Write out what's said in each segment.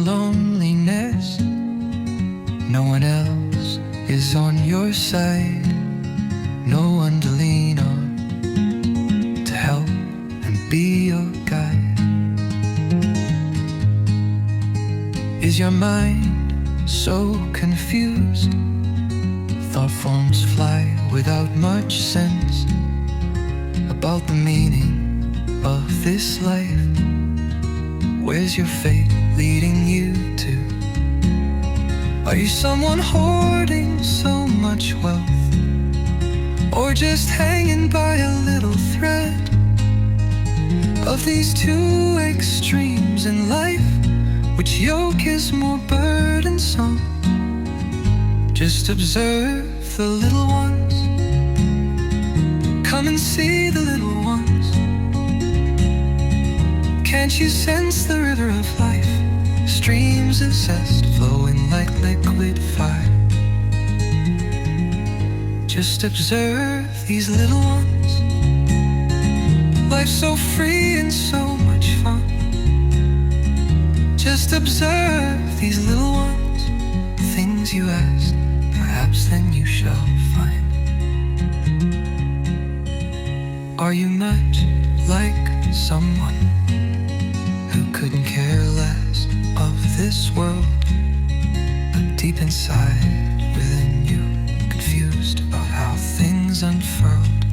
loneliness. No one else is on your side, no one to lean on to help and be your guide. Is your mind so confused? Thought forms fly without much sense about the meaning of this life. Where's your fate leading you to? Are you someone hoarding so much wealth, or just hanging by a little thread of these two extremes in life? Which yoke is more burdensome? Just observe the little ones. Come and see the little ones. Can't you sense the river of life? Streams of zest flowing like liquid fire. Just observe these little ones. Life's so free and so much fun. Just observe these little ones. Things you ask, perhaps then you shall find. Are you much like someone who couldn't care less of this world, but deep inside within you, confused about how things unfurled?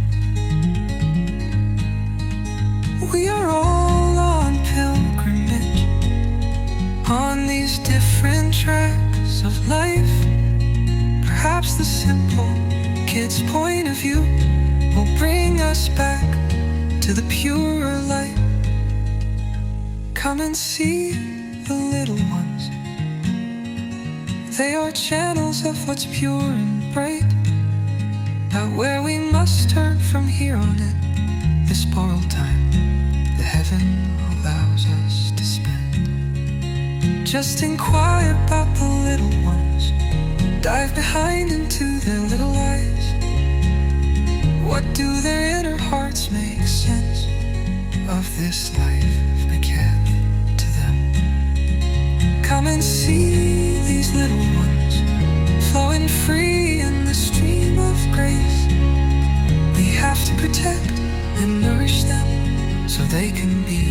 We are all on pilgrimage on these different tracks of life. Perhaps the simple kid's point of view will bring us back to the purer light. Come and see the little ones. They are channels of what's pure and bright, not where we must turn from here on in. This borrowed time that heaven allows us to spend. Just inquire about the little ones. Dive behind into their little eyes. What do their inner hearts make sense of this life again to them? Come and see these little ones flowing free in the stream of grace. We have to protect and nourish them so they can be